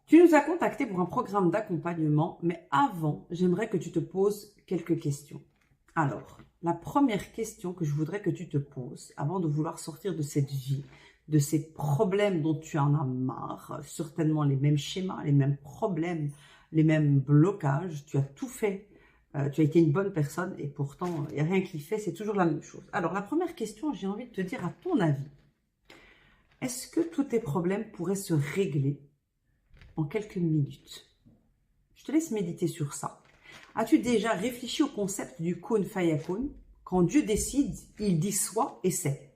Tu nous as contacté pour un programme d'accompagnement, mais avant, j'aimerais que tu te poses quelques questions. Alors, la première question que je voudrais que tu te poses, avant de vouloir sortir de cette vie, de ces problèmes dont tu en as marre, certainement les mêmes schémas, les mêmes problèmes, les mêmes blocages, tu as tout fait, tu as été une bonne personne et pourtant, il n'y a rien qui fait, c'est toujours la même chose. Alors, la première question, j'ai envie de te dire, à ton avis, est-ce que tous tes problèmes pourraient se régler en quelques minutes? Je te laisse méditer sur ça. As-tu déjà réfléchi au concept du kun fayakun? Quand Dieu décide, il dit soit et c'est.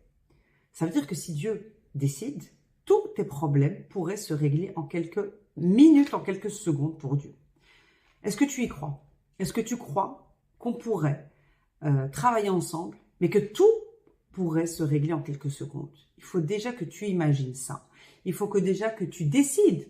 Ça veut dire que si Dieu décide, tous tes problèmes pourraient se régler en quelques minutes, en quelques secondes pour Dieu. Est-ce que tu y crois? Est-ce que tu crois qu'on pourrait travailler ensemble, mais que tout pourrait se régler en quelques secondes? Il faut déjà que tu imagines ça. Il faut que déjà que tu décides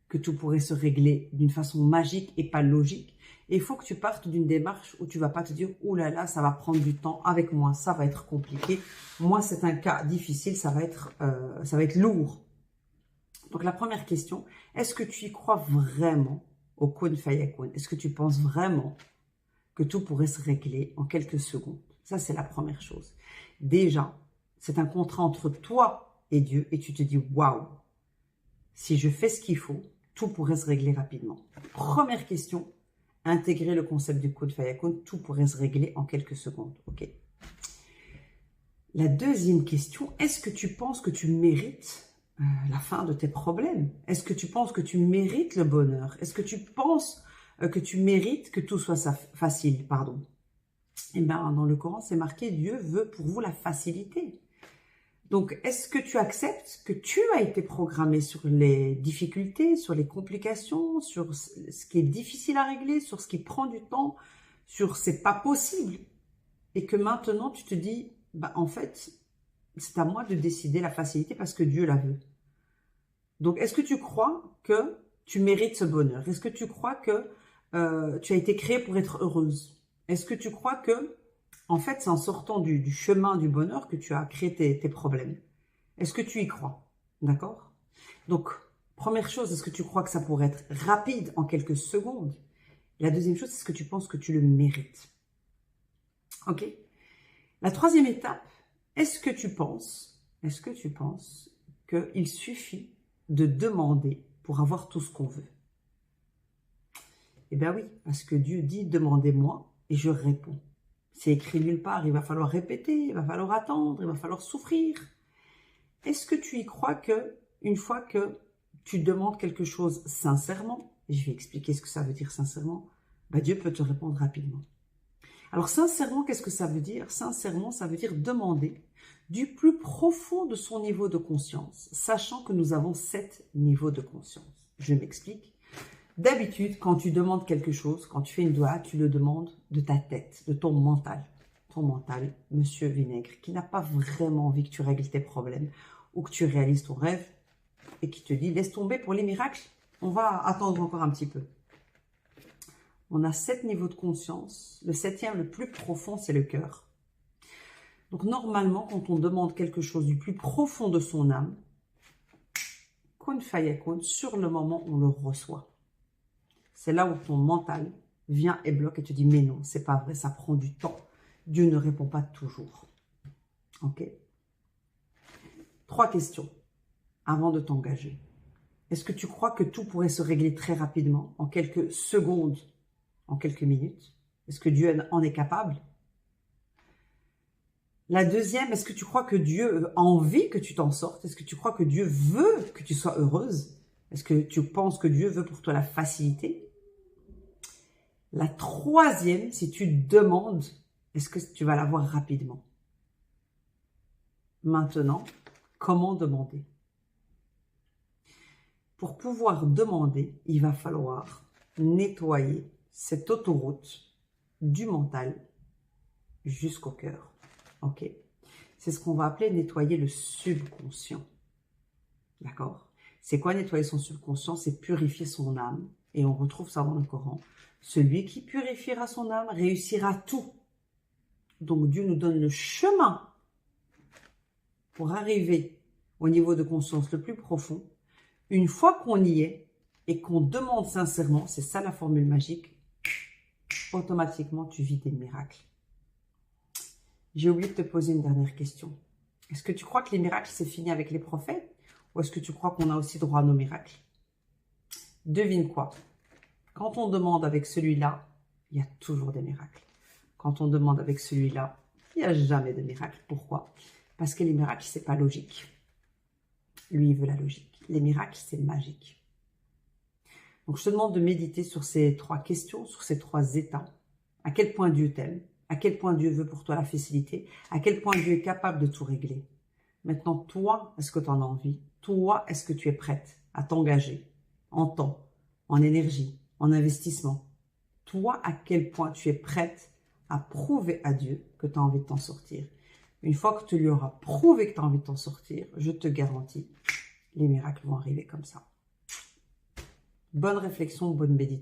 que tout pourrait se régler d'une façon magique et pas logique. Et il faut que tu partes d'une démarche où tu ne vas pas te dire « Ouh là là, ça va prendre du temps avec moi, ça va être compliqué. Moi, c'est un cas difficile, ça va être lourd. » Donc, la première question, est-ce que tu y crois vraiment au kun fayakun? Est-ce que tu penses vraiment que tout pourrait se régler en quelques secondes? Ça, c'est la première chose. Déjà, c'est un contrat entre toi et Dieu et tu te dis « Waouh, si je fais ce qu'il faut, tout pourrait se régler rapidement. » Première question, intégrer le concept du kun fayakun, tout pourrait se régler en quelques secondes. Ok. La deuxième question, est-ce que tu penses que tu mérites la fin de tes problèmes? Est-ce que tu penses que tu mérites le bonheur? Est-ce que tu penses que tu mérites que tout soit facile? Pardon. Eh bien, dans le Coran, c'est marqué, Dieu veut pour vous la facilité. Donc, est-ce que tu acceptes que tu as été programmé sur les difficultés, sur les complications, sur ce qui est difficile à régler, sur ce qui prend du temps, sur c'est pas possible, et que maintenant tu te dis, bah, en fait, c'est à moi de décider la facilité parce que Dieu la veut. Donc, est-ce que tu crois que tu mérites ce bonheur? Est-ce que tu crois que tu as été créée pour être heureuse? Est-ce que tu crois que en fait, c'est en sortant du chemin du bonheur que tu as créé tes problèmes? Est-ce que tu y crois? D'accord? Donc, première chose, est-ce que tu crois que ça pourrait être rapide en quelques secondes? La deuxième chose, est-ce que tu penses que tu le mérites? Ok? La troisième étape, est-ce que tu penses qu'il suffit de demander pour avoir tout ce qu'on veut? Eh bien oui, parce que Dieu dit, demandez-moi et je réponds. C'est écrit nulle part, il va falloir répéter, il va falloir attendre, il va falloir souffrir. Est-ce que tu y crois que une fois que tu demandes quelque chose sincèrement, et je vais expliquer ce que ça veut dire sincèrement, bah Dieu peut te répondre rapidement. Alors sincèrement, qu'est-ce que ça veut dire? Sincèrement, ça veut dire demander du plus profond de son niveau de conscience, sachant que nous avons 7 niveaux de conscience. Je m'explique. D'habitude, quand tu demandes quelque chose, quand tu fais une doua, tu le demandes de ta tête, de ton mental. Ton mental, monsieur Vinaigre, qui n'a pas vraiment envie que tu règles tes problèmes ou que tu réalises ton rêve et qui te dit, laisse tomber pour les miracles, on va attendre encore un petit peu. On a 7 niveaux de conscience. Le 7e, le plus profond, c'est le cœur. Donc normalement, quand on demande quelque chose du plus profond de son âme, kun fayakun, sur le moment, on le reçoit. C'est là où ton mental vient et bloque et te dit « Mais non, c'est pas vrai, ça prend du temps. Dieu ne répond pas toujours. » Ok? 3 questions avant de t'engager. Est-ce que tu crois que tout pourrait se régler très rapidement, en quelques secondes, en quelques minutes? Est-ce que Dieu en est capable? La deuxième, est-ce que tu crois que Dieu a envie que tu t'en sortes? Est-ce que tu crois que Dieu veut que tu sois heureuse? Est-ce que tu penses que Dieu veut pour toi la facilité? La troisième, si tu demandes, est-ce que tu vas l'avoir rapidement? Maintenant, comment demander? Pour pouvoir demander, il va falloir nettoyer cette autoroute du mental jusqu'au cœur. Ok? C'est ce qu'on va appeler nettoyer le subconscient. D'accord? C'est quoi nettoyer son subconscient? C'est purifier son âme. Et on retrouve ça dans le Coran. Celui qui purifiera son âme réussira tout. Donc Dieu nous donne le chemin pour arriver au niveau de conscience le plus profond. Une fois qu'on y est et qu'on demande sincèrement, c'est ça la formule magique, automatiquement tu vis des miracles. J'ai oublié de te poser une dernière question. Est-ce que tu crois que les miracles c'est fini avec les prophètes ou est-ce que tu crois qu'on a aussi droit à nos miracles? Devine quoi? Quand on demande avec celui-là, il y a toujours des miracles. Quand on demande avec celui-là, il n'y a jamais de miracle. Pourquoi? Parce que les miracles, c'est pas logique. Lui, il veut la logique. Les miracles, c'est magique. Donc, je te demande de méditer sur ces 3 questions, sur ces 3 états. À quel point Dieu t'aime? À quel point Dieu veut pour toi la facilité? À quel point Dieu est capable de tout régler? Maintenant, toi, est-ce que tu en as envie? Toi, est-ce que tu es prête à t'engager en temps, en énergie, en investissement? Toi, à quel point tu es prête à prouver à Dieu que tu as envie de t'en sortir? Une fois que tu lui auras prouvé que tu as envie de t'en sortir, je te garantis, les miracles vont arriver comme ça. Bonne réflexion, bonne méditation.